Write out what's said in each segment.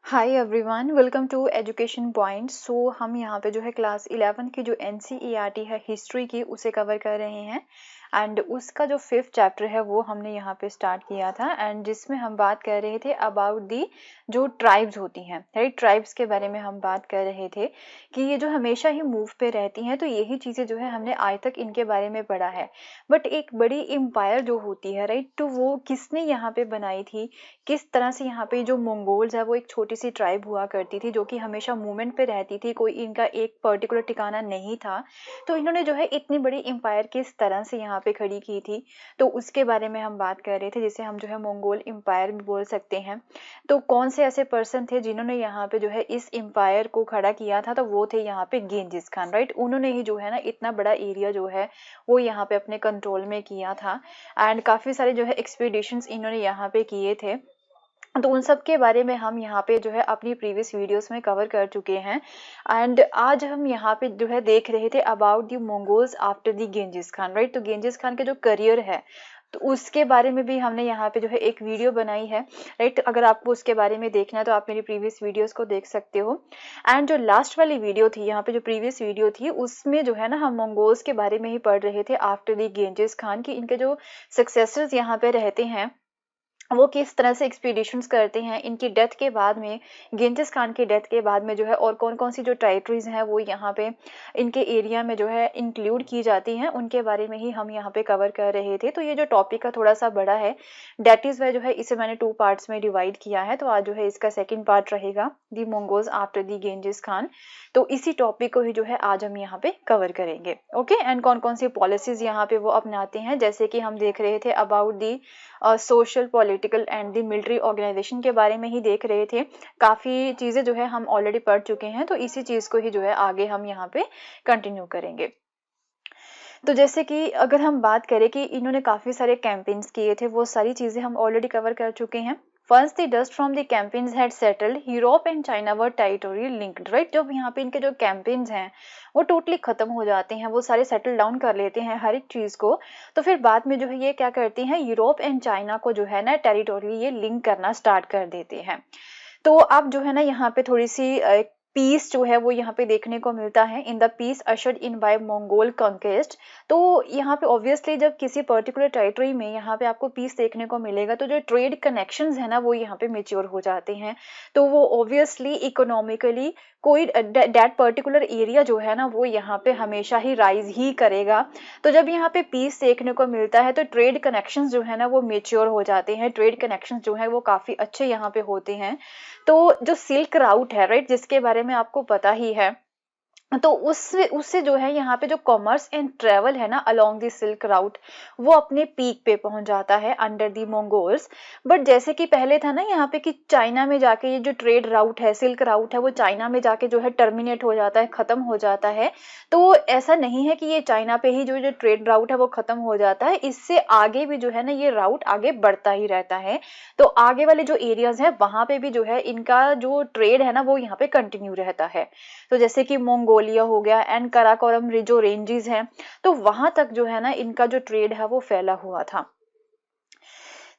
Hi everyone, welcome to education point. So हम यहाँ पे जो है क्लास 11 की जो एनसीईआरटी है हिस्ट्री की उसे कवर कर रहे हैं एंड उसका जो 5th चैप्टर है वो हमने यहाँ पे स्टार्ट किया था एंड जिसमें हम बात कर रहे थे अबाउट दी जो ट्राइब्स होती हैं, राइट। ट्राइब्स के बारे में हम बात कर रहे थे कि ये जो हमेशा ही मूव पे रहती हैं, तो यही चीज़ें जो है हमने आज तक इनके बारे में पढ़ा है। बट एक बड़ी एम्पायर जो होती है, राइट, तो वो किसने यहाँ पे बनाई थी, किस तरह से यहाँ पे जो मंगोल्स है वो एक छोटी सी ट्राइब हुआ करती थी जो कि हमेशा मूवमेंट पे रहती थी, कोई इनका एक पर्टिकुलर ठिकाना नहीं था। तो इन्होंने जो है इतनी बड़ी एम्पायर किस तरह से यहाँ पे खड़ी की थी, तो उसके बारे में हम बात कर रहे थे, जिसे हम जो है मंगोल एम्पायर भी बोल सकते हैं। तो कौन से ऐसे पर्सन थे जिन्होंने यहाँ पे जो है इस एम्पायर को खड़ा किया था, तो वो थे यहाँ पे गेंजिस खान, राइट। उन्होंने ही जो है ना इतना बड़ा एरिया जो है वो यहाँ पे अपने कंट्रोल में किया था एंड काफ़ी सारे जो है एक्सपीडिशंस इन्होंने यहाँ पे किए थे। तो उन सब के बारे में हम यहाँ पे जो है अपनी प्रीवियस वीडियोस में कवर कर चुके हैं एंड आज हम यहाँ पे जो है देख रहे थे about the Mongols after the Genghis Khan, right. तो गेंजिस खान के जो करियर है तो उसके बारे में भी हमने यहाँ पे जो है एक वीडियो बनाई है, राइट। अगर आपको उसके बारे में देखना है तो आप मेरी प्रीवियस वीडियोस को देख सकते हो। एंड जो लास्ट वाली वीडियो थी, यहाँ पे जो प्रीवियस वीडियो थी उसमें जो है ना हम मंगोल्स के बारे में ही पढ़ रहे थे आफ्टर द गेंजिस खान की इनके जो सक्सेसर्स यहाँ पे रहते हैं वो किस तरह से एक्सपीडिशंस करते हैं। इनकी डेथ के बाद में, गेंजिस खान की डेथ के बाद में जो है और कौन कौन सी जो टेरिटरीज हैं वो यहाँ पे इनके एरिया में जो है इंक्लूड की जाती हैं, उनके बारे में ही हम यहाँ पे कवर कर रहे थे। तो ये जो टॉपिक है थोड़ा सा बड़ा है, डेट इज वाई जो है इसे मैंने 2 पार्ट्स में डिवाइड किया है। तो आज जो है इसका सेकेंड पार्ट रहेगा the Mongols after the Genghis Khan. तो इसी टॉपिक को ही जो है आज हम यहाँ पे कवर करेंगे, ओके। एंड कौन कौन सी पॉलिसीज यहाँ पे वो अपनाते हैं, जैसे कि हम देख रहे थे about the social, political and the military organisation के बारे में ही देख रहे थे। काफ़ी चीज़ें जो है हम ऑलरेडी पढ़ चुके हैं, तो इसी चीज़ को ही जो है आगे हम यहाँ पे कंटिन्यू करेंगे। तो जैसे कि अगर हम बात करें कि इन्होंने काफ़ी सारे कैंपेन्स किए थे, वो सारी चीज़ें हम ऑलरेडी कवर कर चुके हैं। Once the dust from the campaigns had settled, Europe and China were territorially linked, right। जब यहाँ पे इनके जो कैंपेन्स हैं वो टोटली खत्म हो जाते हैं, वो सारे सेटल डाउन कर लेते हैं हर एक चीज़ को, तो फिर बाद में जो है ये क्या करती हैं, यूरोप एंड चाइना को जो है ना टेरिटोरियली ये लिंक करना स्टार्ट कर देते हैं। तो अब जो है ना यहाँ पे थोड़ी सी पीस जो है वो यहाँ पे देखने को मिलता है in the peace ushered in by Mongol conquest. तो यहाँ पे ऑब्वियसली जब किसी पर्टिकुलर टेरिटरी में यहाँ पे आपको पीस देखने को मिलेगा तो जो ट्रेड कनेक्शंस है ना वो यहाँ पे मेच्योर हो जाते हैं। तो वो ऑब्वियसली इकोनॉमिकली कोई दैट पर्टिकुलर एरिया जो है ना वो यहाँ पे हमेशा ही राइज ही करेगा। तो जब यहाँ पे पीस देखने को मिलता है तो ट्रेड कनेक्शंस जो है ना वो मेच्योर हो जाते हैं, ट्रेड कनेक्शंस जो है वो काफ़ी अच्छे यहाँ पे होते हैं। तो जो सिल्क राउट है, राइट, जिसके बारे में आपको पता ही है, तो उससे जो है यहाँ पे जो कॉमर्स एंड ट्रेवल है ना अलोंग द सिल्क राउट वो अपने पीक पे पहुंच जाता है अंडर द मंगोल्स। बट जैसे कि पहले था ना यहाँ पे कि चाइना में जाके ये जो ट्रेड राउट है, सिल्क राउट है, वो चाइना में जाके जो है टर्मिनेट हो जाता है, खत्म हो जाता है। तो ऐसा नहीं है कि ये चाइना पे ही जो जो ट्रेड राउट है वो खत्म हो जाता है, इससे आगे भी जो है ना ये राउट आगे बढ़ता ही रहता है। तो आगे वाले जो एरियाज है वहां पे भी जो है इनका जो ट्रेड है ना वो यहाँ पे कंटिन्यू रहता है। तो जैसे कि मंगोलिया हो गया एंड कराकोरम जो रेंजेस हैं, तो वहां तक जो है ना इनका जो ट्रेड है वो फैला हुआ था।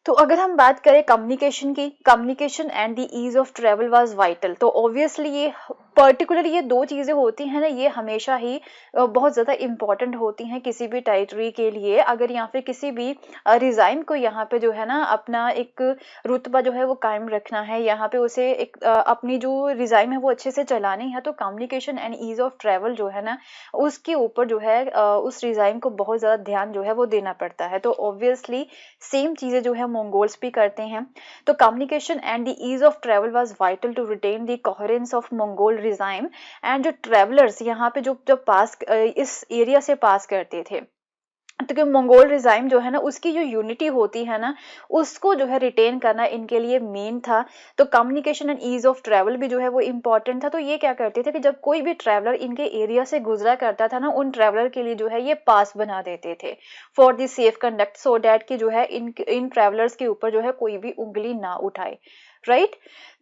तो अगर हम बात करें कम्युनिकेशन की, communication and the ease of travel was vital. तो ऑब्वियसली ये पर्टिकुलर ये दो चीज़ें होती हैं ना, ये हमेशा ही बहुत ज़्यादा इंपॉर्टेंट होती हैं किसी भी टेरिटरी के लिए। अगर यहाँ पे किसी भी रिजाइम को यहाँ पे जो है ना अपना एक रुतबा जो है वो कायम रखना है, यहाँ पे उसे एक अपनी जो रिजाइम है वो अच्छे से चलानी है, तो communication and ease of travel जो है ना उसके ऊपर जो है उस रिजाइम को बहुत ज़्यादा ध्यान जो है वो देना पड़ता है। तो ऑब्वियसली सेम चीज़ें जो है मंगोल्स भी करते हैं। तो communication and the ease of travel was vital to retain the coherence of Mongol regime. And जो ट्रेवलर्स यहाँ पे जो जब पास इस एरिया से पास करते थे, तो कि मंगोल रिजाइम जो है ना उसकी जो यूनिटी होती है ना उसको जो है रिटेन करना इनके लिए मेन था। तो communication and ease of travel भी जो है वो इम्पोर्टेंट था। तो ये क्या करते थे कि जब कोई भी ट्रैवलर इनके एरिया से गुजरा करता था ना, उन ट्रैवलर के लिए जो है ये पास बना देते थे for the safe conduct, so that कि जो है इन ट्रैवलर्स के ऊपर जो है कोई भी उंगली ना उठाए, राइट।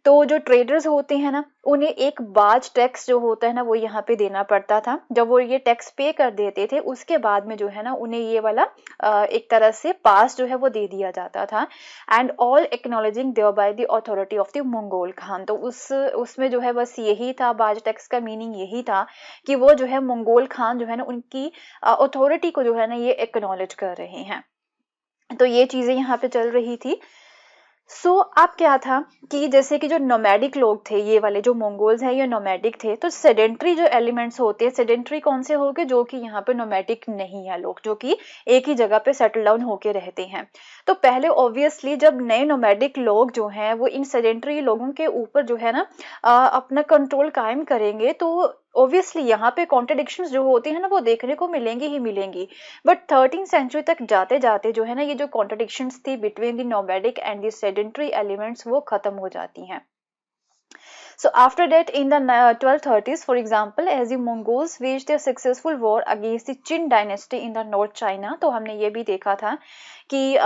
तो जो ट्रेडर्स होते हैं ना, उन्हें एक बाज टैक्स जो होता है ना वो यहाँ पे देना पड़ता था। जब वो ये टैक्स पे कर देते थे उसके बाद में जो है ना उन्हें ये वाला एक तरह से पास जो है वो दे दिया जाता था। And all acknowledging thereby the authority of the Mongol Khan. तो उसमें जो है बस यही था, बाज टैक्स का मीनिंग यही था कि वो जो है मंगोल खान जो है ना उनकी अथॉरिटी को जो है ना ये एक्नॉलेज कर रहे हैं। तो ये चीजें यहाँ पे चल रही थी। अब क्या था कि जैसे कि जो नोमैडिक लोग थे, ये वाले जो मंगोल्स हैं ये नोमैडिक थे। तो सेडेंट्री जो एलिमेंट्स होते हैं, सेडेंट्री कौन से हो गए, जो कि यहाँ पे नोमैडिक नहीं है लोग, जो कि एक ही जगह पे सेटल डाउन होके रहते हैं। तो पहले ऑब्वियसली जब नए नोमैडिक लोग जो हैं वो इन सेडेंट्री लोगों के ऊपर जो है ना अपना कंट्रोल कायम करेंगे, तो ऑब्वियसली यहाँ पे कॉन्ट्रडिक्शंस जो होती है ना वो देखने को मिलेंगी ही मिलेंगी। बट 13th सेंचुरी तक जाते जाते जो है ना ये जो कॉन्ट्रडिक्शंस थी between the nomadic and the sedentary elements वो खत्म हो जाती हैं। So after that, in the 1230s, for example, as the Mongols waged a successful war against the Qin dynasty in the North China, तो हमने ये भी देखा था कि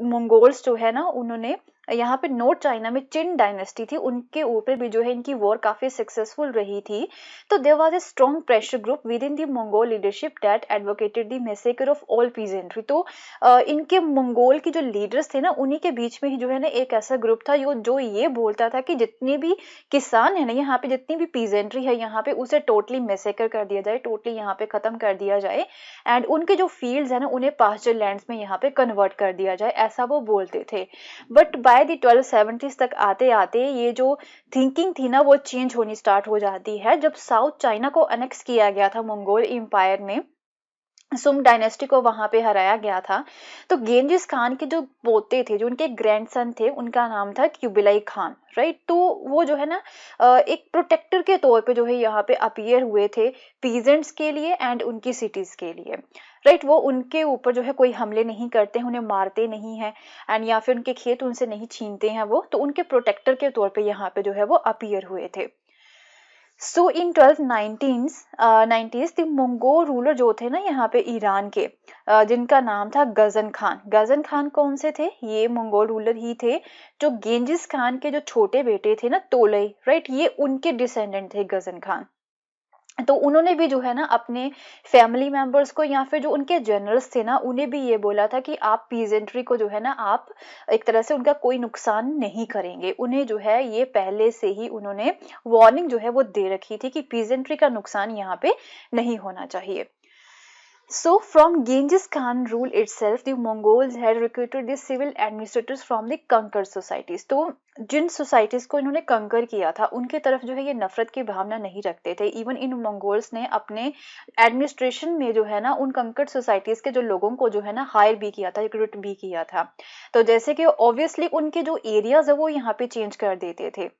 मंगोल्स जो है ना उन्होंने यहाँ पे नॉर्थ चाइना में चिन डायनेस्टी थी, उनके ऊपर भी जो है इनकी वॉर काफी सक्सेसफुल रही थी। तो there was a strong pressure group within the Mongol leadership that advocated the massacre of all peasantry. तो इनके मंगोल की जो लीडर्स थे ना उन्हीं के बीच में ही जो है ना एक ऐसा ग्रुप था जो ये बोलता था कि जितने भी किसान है ना यहाँ पे, जितनी भी पीजेंट्री है यहाँ पे, उसे टोटली मैसेकर कर दिया जाए, टोटली यहाँ पे खत्म कर दिया जाए। एंड उनके जो फील्ड्स है ना उन्हें पास्चर लैंड्स में यहाँ पे कन्वर्ट कर दिया जाए, ऐसा वो बोलते थे। बट बाय द 1270s तक आते आते ये जो थिंकिंग थी ना वो चेंज होनी स्टार्ट हो जाती है। जब साउथ चाइना को अनेक्स किया गया था मंगोल एम्पायर ने, सुंग डायनेस्टी को वहां पे हराया गया था, तो गेंजिस खान के जो पोते थे, जो उनके ग्रैंडसन थे, उनका नाम था क्यूबिलाई खान, राइट। तो वो जो है ना एक प्रोटेक्टर के तौर पे जो है यहाँ पे अपीयर हुए थे पीजेंट्स के लिए एंड उनकी सिटीज के लिए, राइट। वो उनके ऊपर जो है कोई हमले नहीं करते हैं, उन्हें मारते नहीं है एंड या फिर उनके खेत उनसे नहीं छीनते हैं वो, तो उनके प्रोटेक्टर के तौर पे यहाँ पे जो है वो अपीयर हुए थे। सो इन 1290s द मंगोल रूलर जो थे ना यहाँ पे ईरान के, जिनका नाम था गजन खान। गजन खान कौन से थे, ये मंगोल रूलर ही थे जो गेंजिस खान के जो छोटे बेटे थे ना तोलई, राइट, ये उनके डिसेंडेंट थे गजन खान। तो उन्होंने भी जो है ना अपने फैमिली मेंबर्स को या फिर जो उनके जनरल्स थे ना उन्हें भी ये बोला था कि आप पीजेंट्री को जो है ना आप एक तरह से उनका कोई नुकसान नहीं करेंगे। उन्हें जो है ये पहले से ही उन्होंने वार्निंग जो है वो दे रखी थी कि पीजेंट्री का नुकसान यहाँ पे नहीं होना चाहिए। So from Genghis Khan rule itself, the Mongols had recruited the civil administrators from the conquered societies. तो जिन सोसाइटीज को इन्होंने कंकर किया था उनके तरफ जो है ये नफरत की भावना नहीं रखते थे। इवन इन मंगोल्स ने अपने एडमिनिस्ट्रेशन में जो है ना उन कंकर्ड सोसाइटीज के जो लोगों को जो है ना हायर भी किया था, रिक्रूट भी किया था। तो जैसे कि ऑब्वियसली उनके जो एरियाज है वो यहाँ पे चेंज कर देते थे।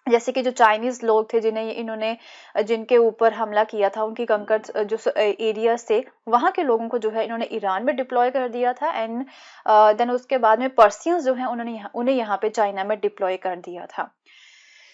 जैसे कि जो चाइनीज लोग थे जिन्हें इन्होंने जिनके ऊपर हमला किया था, उनकी कंकर्ड जो एरियाज थे वहां के लोगों को जो है इन्होंने ईरान में डिप्लॉय कर दिया था। एंड देन उसके बाद में पर्सियंस जो है उन्हें यहाँ पे चाइना में डिप्लॉय कर दिया था।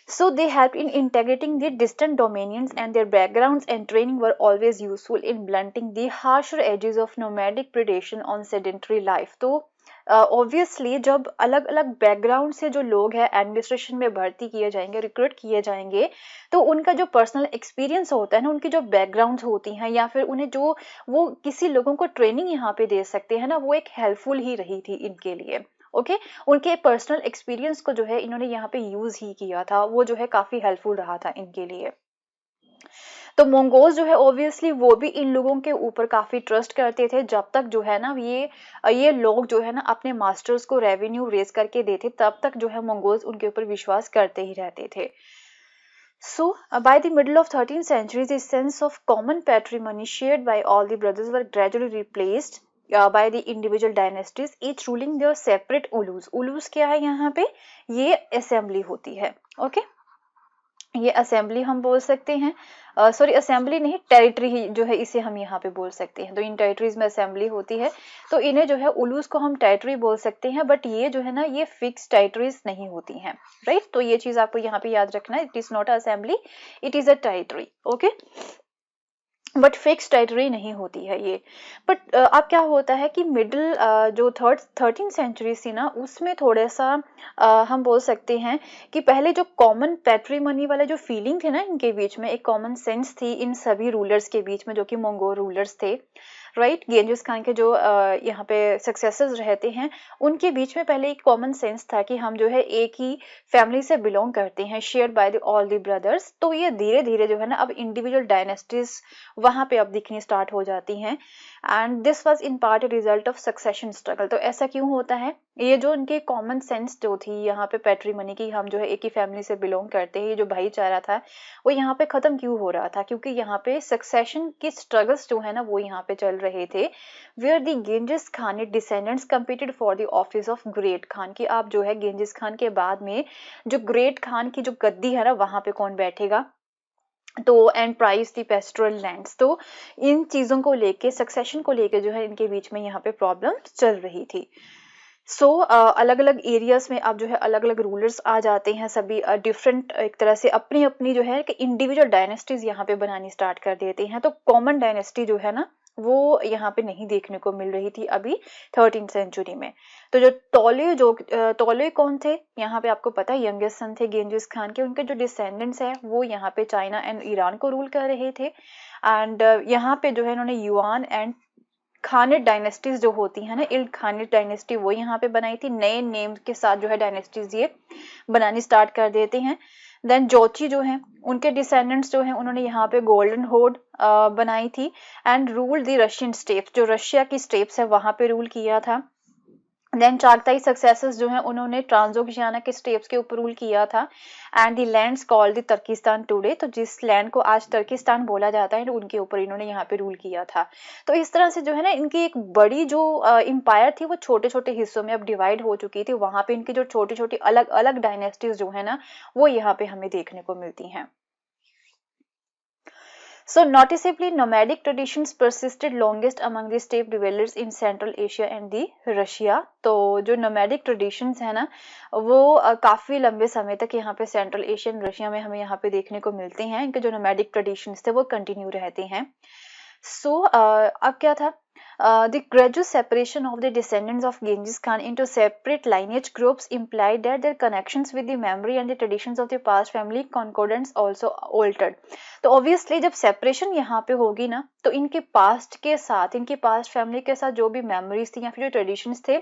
So they helped in integrating the distant dominions, and their backgrounds and training were always useful in blunting the harsher edges of nomadic predation on sedentary life. तो ऑब्वियसली जब अलग अलग बैकग्राउंड से जो लोग हैं एडमिनिस्ट्रेशन में भर्ती किए जाएंगे, रिक्रूट किए जाएंगे, तो उनका जो पर्सनल एक्सपीरियंस होता है ना, उनकी जो बैकग्राउंड होती हैं या फिर उन्हें जो वो किसी लोगों को ट्रेनिंग यहाँ पे दे सकते हैं ना, वो एक हेल्पफुल ही रही थी इनके लिए। ओके उनके पर्सनल एक्सपीरियंस को जो है इन्होंने यहाँ पे यूज ही किया था, वो जो है काफी हेल्पफुल रहा था इनके लिए। तो मंगोल्स जो है ऑब्वियसली वो भी इन लोगों के ऊपर काफी ट्रस्ट करते थे। जब तक जो है ना ये लोग जो है ना अपने मास्टर्स को रेवेन्यू रेज करके देते, तब तक जो है मंगोल्स उनके ऊपर विश्वास करते ही रहते थे। So, by the middle of 13th century, the sense of common patrimony shared by all the brothers were gradually replaced by the individual dynasties, each ruling their separate ulus. Ulus क्या है यहाँ पे, ये असेंबली होती है। Okay ये assembly हम बोल सकते हैं, सॉरी असेंबली नहीं, टेरिटरी ही जो है इसे हम यहाँ पे बोल सकते हैं। तो इन टेरिटरीज में असेंबली होती है, तो इन्हें जो है उलूस को हम टेरिटरी बोल सकते हैं। बट ये जो है ना ये फिक्स टेरिटरीज नहीं होती हैं, राइट। तो ये चीज आपको यहाँ पे याद रखना है, it is not assembly, it is a territory. Okay but fix territory नहीं होती है ये। बट अब क्या होता है कि मिडिल जो 13th सेंचुरी थी ना, उसमें थोड़ा सा हम बोल सकते हैं कि पहले जो कॉमन पैट्रीमनी वाला जो फीलिंग थे ना इनके बीच में, एक कॉमन सेंस थी इन सभी रूलर्स के बीच में जो कि मंगोल रूलर्स थे, राइट। गेंजिस खान के जो यहाँ पे सक्सेसर्स रहते हैं, उनके बीच में पहले एक कॉमन सेंस था कि हम जो है एक ही फैमिली से बिलोंग करते हैं, shared by the all the brothers. तो ये धीरे धीरे जो है ना अब इंडिविजुअल डायनेस्टीज वहां पे अब दिखनी स्टार्ट हो जाती हैं, and this was in part result of succession struggle. तो ऐसा क्यों होता है, ये जो उनके कॉमन सेंस जो थी यहाँ पे पैट्रीमनी की, हम जो है एक ही फैमिली से बिलोंग करते हैं, ये जो भाईचारा था वो यहाँ पे खत्म क्यों हो रहा था, क्योंकि यहाँ पे सक्सेशन की स्ट्रगल्स जो है ना वो यहाँ पे चल रहे थे, where the Genghis Khan descendants competed for the office of great Khan, की आप जो है गेंजिस खान के बाद में जो ग्रेट खान की जो गद्दी है ना वहां पे कौन बैठेगा, तो and price the pastoral lands. तो इन चीजों को लेके, सक्सेशन को लेके जो है इनके बीच में यहाँ पे प्रॉब्लम चल रही थी। सो अलग अलग एरियाज में अब जो है अलग अलग रूलर्स आ जाते हैं, सभी डिफरेंट एक तरह से अपनी अपनी जो है कि इंडिविजुअल डायनेस्टीज यहाँ पे बनानी स्टार्ट कर देते हैं। तो कॉमन डायनेस्टी जो है ना वो यहाँ पे नहीं देखने को मिल रही थी अभी 13th सेंचुरी में। तो जो तोले कौन थे यहाँ पे, आपको पता है यंगेस्ट सन थे गेंजिस खान के, उनके जो डिसेंडेंट्स हैं वो यहाँ पे चाइना एंड ईरान को रूल कर रहे थे। एंड यहाँ पे जो है इन्होंने युआन एंड खानिड डायनेस्टीज जो होती है ना, इल्ड खानिड डायनेस्टी वो यहाँ पे बनाई थी, नए नेम के साथ जो है डायनेस्टीज ये बनानी स्टार्ट कर देते हैं। देन जोची जो है उनके डिसेंडेंट्स जो हैं उन्होंने यहाँ पे गोल्डन होड बनाई थी and rule the Russian steps, जो रशिया की स्टेप्स है वहां पे रूल किया था। देन चागताई सक्सेसर्स जो हैं उन्होंने ट्रांसोक्शियाना के स्टेप्स के ऊपर रूल किया था and the lands called the Turkistan today, तो जिस लैंड को आज तुर्किस्तान बोला जाता है उनके ऊपर इन्होंने यहाँ पे रूल किया था। तो इस तरह से जो है ना इनकी एक बड़ी जो एम्पायर थी वो छोटे छोटे हिस्सों में अब डिवाइड हो चुकी थी, वहां पे इनकी जो छोटी छोटी अलग अलग डायनेस्टीज जो है ना वो यहाँ पे हमें देखने को मिलती हैं। So noticeably, nomadic traditions persisted longest among the steppe dwellers in Central Asia and the Russia. तो जो nomadic traditions है ना वो काफी लंबे समय तक यहाँ पे सेंट्रल एशियन रशिया में हमें यहाँ पे देखने को मिलते हैं, इनके जो nomadic traditions थे वो कंटिन्यू रहते हैं। सो अब क्या था, the gradual separation of the descendants of Genghis Khan into separate lineage groups implied that their connections with the memory and the traditions of the past family concordance also altered. तो obviously जब separation यहाँ पे होगी ना तो इनके past के साथ, इनकी past family के साथ जो भी memories थी या फिर जो traditions थे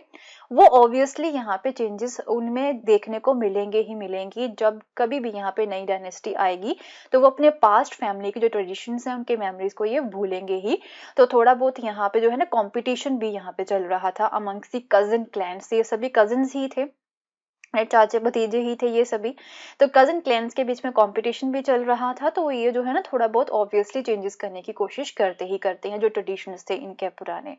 वो obviously यहाँ पे changes उनमें देखने को मिलेंगे ही मिलेंगी। जब कभी भी यहाँ पे नई डायनेस्टी आएगी तो वो अपने past family के जो traditions हैं उनके memories को ये भूलेंगे ही। तो थोड़ा बहुत यहाँ पे जो है ना कंपटीशन भी यहाँ पे चल रहा था अमंग्स दी कजन क्लैंस, ये सभी कजन्स ही थे, चाचे भतीजे ही थे ये सभी। तो कजन क्लैंस के बीच में कंपटीशन भी चल रहा था, तो ये जो है ना थोड़ा बहुत ऑब्वियसली चेंजेस करने की कोशिश करते ही करते हैं जो ट्रेडिशंस थे इनके पुराने।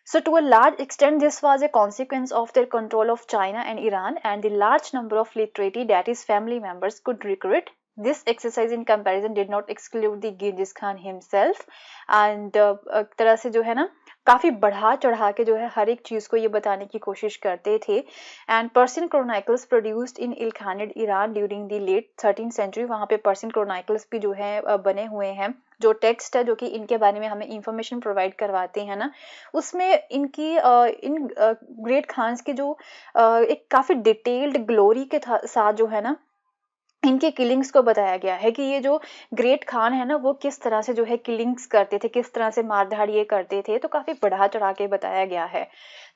So to a large extent, this was a consequence of their control of China and Iran and the large number of literati that his family members could recruit. This exercise in comparison did not exclude the Genghis Khan himself and एक तरह से जो है ना काफी बढ़ा चढ़ा के जो है हर एक चीज को ये बताने की कोशिश करते थे। And Persian chronicles produced in Ilkhanid Iran during the late 13th century, वहां पे पर्सियन क्रोनिकल्स भी जो है बने हुए हैं, जो टेक्स्ट है जो कि इनके बारे में हमें इंफॉर्मेशन प्रोवाइड करवाते हैं ना, उसमें इनकी इन ग्रेट खान्स की जो एक काफी डिटेल्ड ग्लोरी के साथ जो है ना इनके किलिंग्स को बताया गया है कि ये जो ग्रेट खान है ना वो किस तरह से जो है किलिंग्स करते थे, किस तरह से मारधाड़ ये करते थे, तो काफी बढ़ा चढ़ा के बताया गया है।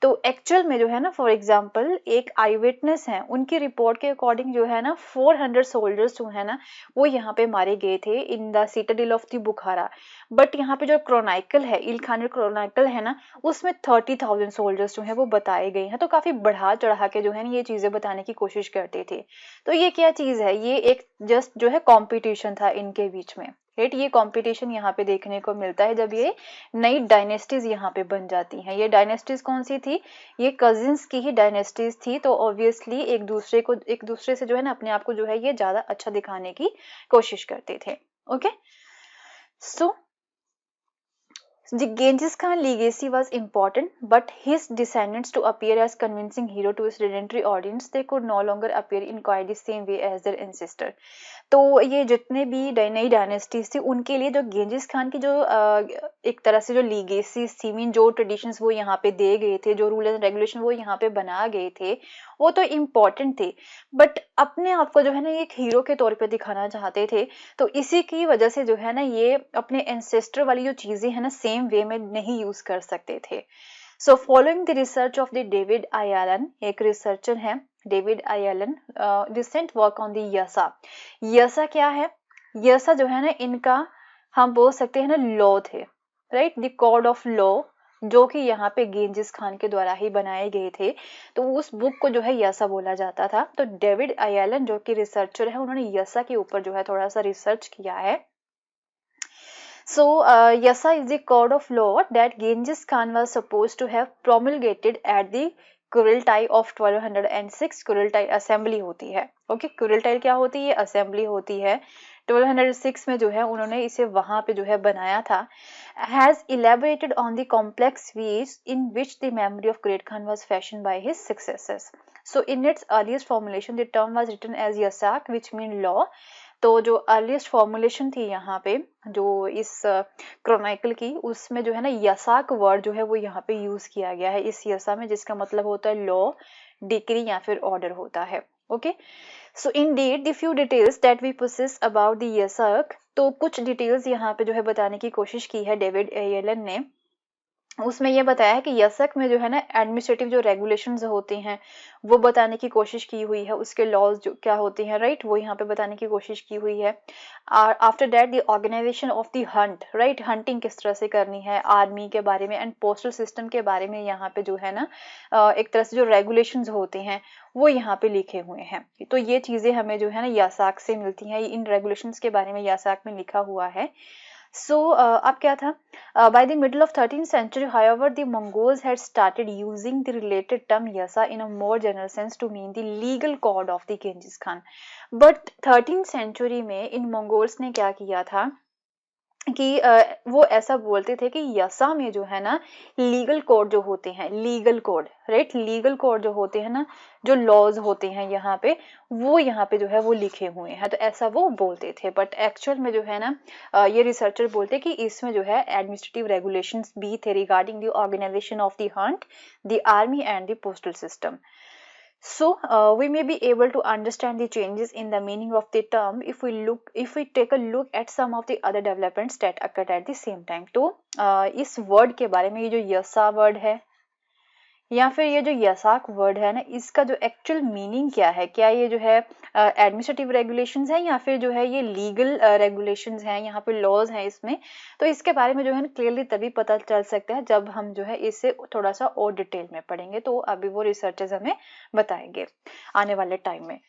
तो एक्चुअल में जो है ना फॉर एग्जांपल एक आई विटनेस है, उनकी रिपोर्ट के अकॉर्डिंग जो है ना 400 सोल्जर्स जो है ना वो यहाँ पे मारे गए थे in the Citadel of the Bukhara. But यहाँ पे जो क्रोनाइकल है, इल्खानिड क्रोनाइकल है ना, उसमें 30,000 सोल्जर्स जो है वो बताए गए हैं। तो काफी बढ़ा चढ़ा के जो है ना ये चीजें बताने की कोशिश करते थे। तो ये क्या चीज है, ये एक जस्ट जो है कंपटीशन था इनके बीच में, राइट। ये कंपटीशन यहाँ पे देखने को मिलता है जब ये नई डायनेस्टीज यहाँ पे बन जाती हैं। ये डायनेस्टीज कौन सी थी, ये कजिन्स की ही डायनेस्टीज थी। तो ऑब्वियसली एक दूसरे से जो है ना अपने आप को जो है ये ज्यादा अच्छा दिखाने की कोशिश करते थे। Okay, The Genghis Khan legacy was important, but his descendants to appear as convincing hero to his hereditary audience, they could no longer appear in quite the same way as their ancestor. तो ये जितने भी नई dynasties थी उनके लिए जो Ganges Khan की जो एक तरह से जो लीगेसीज थी, मीन जो ट्रेडिशंस वो यहाँ पे दे गए थे, जो रूल एंड रेगुलेशन वो यहाँ पे बना गए थे, वो तो इम्पोर्टेंट थे, बट अपने आप को जो है ना एक हीरो के तौर पे दिखाना चाहते थे। तो इसी की वजह से जो है ना ये अपने एंसेस्टर वाली जो चीजें है ना सेम वे में नहीं यूज कर सकते थे। So following the research of the David I Allen, एक रिसर्चर है David I Allen, recent work on the Yasa. Yasa क्या है? यसा जो है ना इनका हम बोल सकते हैं ना लॉ थे, right, the code of law, जो कि यहाँ पे गेंजिस खान के द्वारा ही बनाए गए थे। तो उस बुक को जो है यसा बोला जाता था। तो डेविड आई एलन जो कि रिसर्चर है, उन्होंने यसा के ऊपर जो है थोड़ा सा रिसर्च किया है। So, Yasa is the code of law that Genghis Khan was supposed to have promulgated at the Kurultai of 1206। Kurultai assembly होती है, ओके। कुरिल्टाई क्या होती है? असेंबली होती है। 1206 में जो है उन्होंने इसे वहां पे जो है बनाया था। Has elaborated on the complex ways in which the memory of Great Khan was fashioned by his successors. So, in its earliest formulation, the term was written as Yasak, which mean law। तो जो earliest formulation थी यहाँ पे जो इस क्रोनाइकल की, उसमें जो है ना यसाक वर्ड जो है वो यहाँ पे यूज किया गया है इस यसा में, जिसका मतलब होता है लॉ, डिक्री या फिर ऑर्डर होता है, okay. So indeed the few details that we possess about the Yasak, तो कुछ डिटेल्स यहाँ पे जो है बताने की कोशिश की है डेविड एलन ने। उसमें ये बताया है कि यसक में जो है ना एडमिनिस्ट्रेटिव जो रेगुलेशंस होते हैं वो बताने की कोशिश की हुई है, उसके लॉज जो क्या होते हैं, राइट, वो यहाँ पे बताने की कोशिश की हुई है। After that the organisation of the hunt, right, hunting किस तरह से करनी है, आर्मी के बारे में एंड पोस्टल सिस्टम के बारे में यहाँ पे जो है ना एक तरह से जो रेगुलेशंस होते हैं वो यहाँ पे लिखे हुए हैं। तो ये चीजें हमें जो है ना यासाक से मिलती हैं, इन रेगुलेशंस के बारे में यासाक में लिखा हुआ है। So, अब क्या था? By the middle of 13th century, however, the Mongols had started using the related term Yasa in a more general sense to mean the legal code of the Genghis Khan. But 13th century में इन Mongols ने क्या किया था कि वो ऐसा बोलते थे कि यसा में जो है ना लीगल कोड जो होते हैं, legal code, right, legal code जो होते हैं ना, जो लॉज होते हैं यहाँ पे, वो यहाँ पे जो है वो लिखे हुए हैं। तो ऐसा वो बोलते थे, बट एक्चुअल में जो है ना ये रिसर्चर बोलते कि इसमें जो है एडमिनिस्ट्रेटिव रेगुलेशंस भी थे regarding the organisation of the hunt, the army and the postal system. So, we may be able to understand the changes in the meaning of the term if we take a look at some of the other developments that occurred at the same time. तो इस word के बारे में, ये जो यसा word है या फिर ये जो यसाक वर्ड है ना, इसका जो एक्चुअल मीनिंग क्या है, क्या ये जो है एडमिनिस्ट्रेटिव रेगुलेशंस है या फिर जो है ये लीगल रेगुलेशंस हैं, यहाँ पे लॉज हैं इसमें, तो इसके बारे में जो है ना क्लियरली तभी पता चल सकता है जब हम जो है इसे थोड़ा सा और डिटेल में पढ़ेंगे। तो अभी वो रिसर्चर्स हमें बताएंगे आने वाले टाइम में।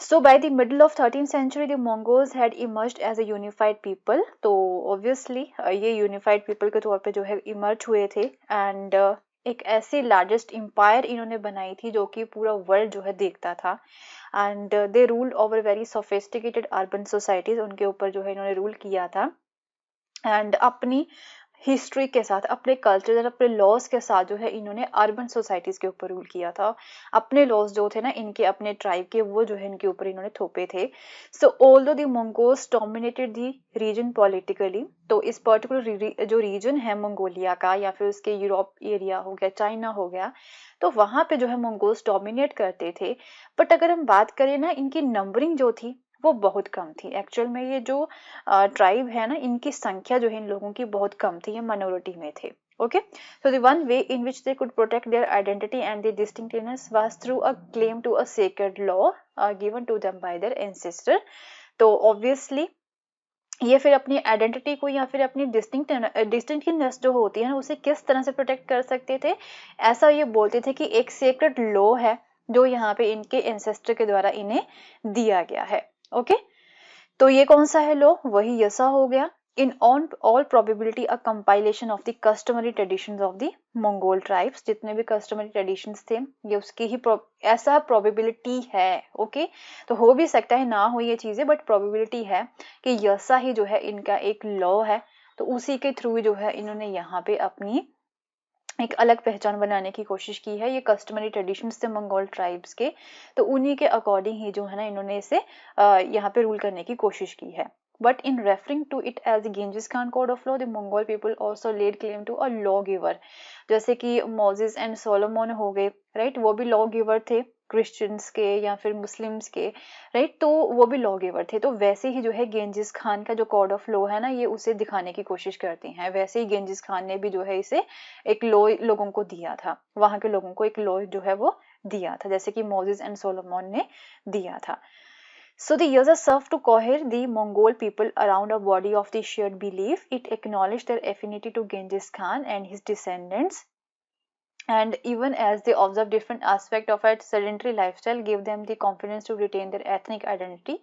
So by the middle of 13th century, the Mongols had emerged as a unified people. तो obviously ये unified people के तौर पे जो है emerge हुए थे, and एक ऐसी लार्जेस्ट एम्पायर इन्होंने बनाई थी जो कि पूरा वर्ल्ड जो है देखता था, and they ruled over very sophisticated urban societies, उनके ऊपर जो है इन्होंने रूल किया था, एंड अपनी हिस्ट्री के साथ, अपने कल्चर और अपने लॉज के साथ जो है इन्होंने अर्बन सोसाइटीज के ऊपर रूल किया था। अपने लॉज जो थे ना इनके अपने ट्राइब के, वो जो है इनके ऊपर इन्होंने थोपे थे। So although the Mongols dominated the region politically, तो इस पर्टिकुलर जो रीजन है मंगोलिया का या फिर उसके यूरोप एरिया हो गया, चाइना हो गया, तो वहां पे जो है मंगोल्स डोमिनेट करते थे। बट अगर हम बात करें ना, इनकी नंबरिंग जो थी वो बहुत कम थी। एक्चुअल में ये जो ट्राइब है ना, इनकी संख्या जो है इन लोगों की बहुत कम थी, ये माइनॉरिटी में थे, okay. So the one way in which they could protect their identity and their distinctiveness was through a claim to a sacred law given to them by their ancestor. तो ऑब्वियसली ये फिर अपनी identity को या फिर अपनी distinctiveness जो होती है ना, उसे किस तरह से प्रोटेक्ट कर सकते थे, ऐसा ये बोलते थे कि एक सेक्रेड लॉ है जो यहाँ पे इनके एंसेस्टर के द्वारा इन्हें दिया गया है, ओके। तो ये कौन सा है लॉ? वही यसा हो गया। In all probability a compilation of the customary traditions of the Mongol tribes, जितने भी कस्टमरी ट्रेडिशंस थे ये उसकी ही ऐसा प्रोबेबिलिटी है, ओके। तो हो भी सकता है ना हो ये चीजें, बट प्रोबेबिलिटी है कि यसा ही जो है इनका एक लॉ है तो उसी के थ्रू जो है इन्होंने यहाँ पे अपनी एक अलग पहचान बनाने की कोशिश की है। ये कस्टमरी ट्रेडिशंस थे मंगोल ट्राइब्स के, तो उन्हीं के अकॉर्डिंग ही जो है ना इन्होंने इसे यहाँ पे रूल करने की कोशिश की है। But in referring to it as Genghis Khan code of law, the Mongol people also laid claim to a law giver, जैसे कि मोजेस एंड सोलोमन हो गए, राइट, वो भी लॉ गिवर थे क्रिश्चियंस के या फिर मुस्लिम्स के, राइट, तो वो भी लॉ गिवर थे। तो वैसे ही जो है गेंजिस खान का जो कोड ऑफ लॉ है ना, ये उसे दिखाने की कोशिश करते हैं। वैसे ही गेंजिस खान ने भी जो है इसे एक लॉ लोगों को दिया था, वहां के लोगों को एक लॉ जो है वो दिया था, जैसे कि मोजेस एंड सोलोमन ने दिया था। So the years served to cohere the Mongol people around a body of the shared belief. It acknowledged their affinity to Genghis Khan and his descendants. And even as they observed different aspects of its sedentary lifestyle, gave them the confidence to retain their ethnic identity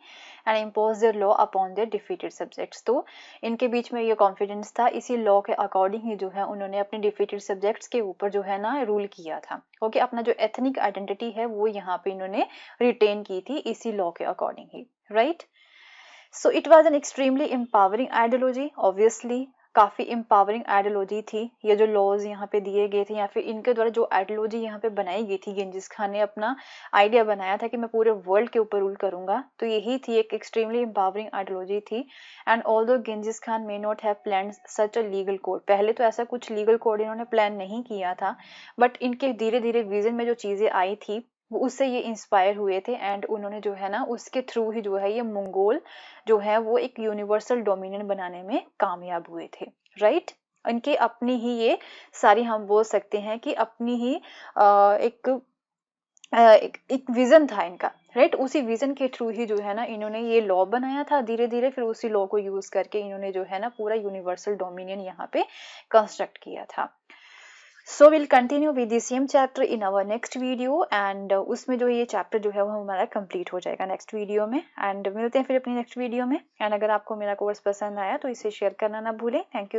and impose their law upon their defeated subjects. तो इनके बीच में ये confidence था, इसी law के according ही जो है उन्होंने अपने डिफीटेड सब्जेक्ट्स के ऊपर जो है ना रूल किया था। ओके, अपना जो एथनिक आइडेंटिटी है वो यहाँ पे इन्होंने रिटेन की थी इसी लॉ के according he, right. So it was an extremely empowering ideology, obviously काफी एम्पावरिंग आइडियोलॉजी थी। ये जो लॉज यहाँ पे दिए गए थे या फिर इनके द्वारा जो आइडियोलॉजी यहाँ पे बनाई गई थी, गेंजिस खान ने अपना आइडिया बनाया था कि मैं पूरे वर्ल्ड के ऊपर रूल करूंगा, तो यही थी, एक एक्सट्रीमली एम्पावरिंग आइडियोलॉजी थी। And although Ganges Khan may not have planned such a legal code, पहले तो ऐसा कुछ लीगल कोड इन्होंने प्लान नहीं किया था, बट इनके धीरे धीरे विजन में जो चीजें आई थी वो उससे ये इंस्पायर हुए थे एंड उन्होंने जो है ना उसके थ्रू ही जो है ये मंगोल जो है वो एक यूनिवर्सल डोमिनियन बनाने में कामयाब हुए थे, राइट। इनकी अपनी ही ये सारी, हम बोल सकते हैं कि अपनी ही एक विजन था इनका, राइट। उसी विजन के थ्रू ही जो है ना इन्होंने ये लॉ बनाया था धीरे धीरे, फिर उसी लॉ को यूज करके इन्होंने जो है ना पूरा यूनिवर्सल डोमिनियन यहाँ पे कंस्ट्रक्ट किया था। So we'll continue with the same chapter in our next video and उसमें जो ये chapter जो है वो हमारा complete हो जाएगा next video में, and मिलते हैं फिर अपनी next video में। and अगर आपको मेरा course पसंद आया तो इसे share करना ना भूलें। Thank you